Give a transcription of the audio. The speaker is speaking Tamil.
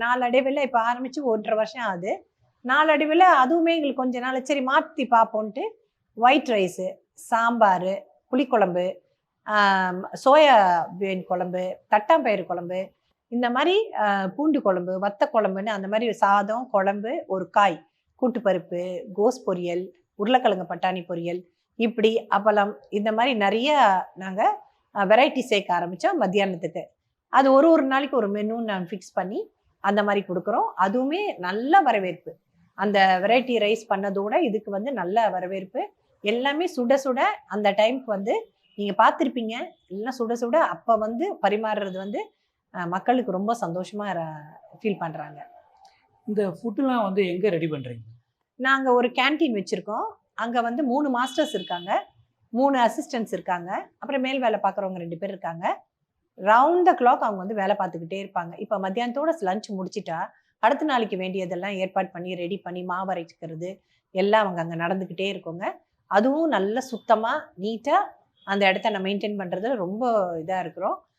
நாளடைவில் இப்போ ஆரம்பிச்சு 1.5 வருஷம் ஆகுது. நாளடைவில் அதுவுமே எங்களுக்கு கொஞ்ச நாள் சரி மாற்றி பார்ப்போன்ட்டு ஒயிட் ரைஸு, சாம்பார், புளிக்குழம்பு, சோயா பீன் குழம்பு, தட்டாம்பயிறு குழம்பு, இந்த மாதிரி பூண்டு குழம்பு, வத்த குழம்புன்னு அந்த மாதிரி சாதம், குழம்பு, ஒரு காய், கூட்டுப்பருப்பு, கோஸ் பொரியல், உருளைக்கிழங்கு பட்டாணி பொரியல், இப்படி அப்பளம், இந்த மாதிரி நிறைய நாங்கள் வெரைட்டி சேர்க்க ஆரம்பித்தோம் மத்தியானத்துக்கு. அது ஒரு ஒரு நாளைக்கு ஒரு மெனு நாங்கள் ஃபிக்ஸ் பண்ணி அந்த மாதிரி கொடுக்குறோம். அதுவுமே நல்ல வரவேற்பு. அந்த வெரைட்டி ரைஸ் பண்ணதோட இதுக்கு வந்து நல்ல வரவேற்பு. எல்லாமே சுட சுட அந்த டைமுக்கு வந்து நீங்கள் பார்த்துருப்பீங்க. எல்லாம் சுட சுட அப்போ வந்து பரிமாறுறது வந்து மக்களுக்கு ரொம்ப சந்தோஷமாக ஃபீல் பண்ணுறாங்க. இந்த ஃபுட்டுலாம் வந்து எங்கே ரெடி பண்ணுறீங்க? நாங்கள் ஒரு கேன்டீன் வச்சுருக்கோம். அங்கே வந்து 3 மாஸ்டர்ஸ் இருக்காங்க, 3 அசிஸ்டன்ட்ஸ் இருக்காங்க, அப்புறம் மேல் வேலை பார்க்குறவங்க 2 பேர் இருக்காங்க. ரவுண்ட் த கிளாக் அவங்க வந்து வேலை பார்த்துக்கிட்டே இருப்பாங்க. இப்போ மத்தியானத்தோட லஞ்ச் முடிச்சிட்டா அடுத்த நாளைக்கு வேண்டியதெல்லாம் ஏற்பாடு பண்ணி ரெடி பண்ணி மாவு அரைக்கிறது எல்லாம் அவங்க அங்கே நடந்துக்கிட்டே இருக்குங்க. அதுவும் நல்ல சுத்தமாக நீட்டாக அந்த இடத்த நான் மெயின்டைன் பண்ணுறதுல ரொம்ப இதாக இருக்கிறோம்.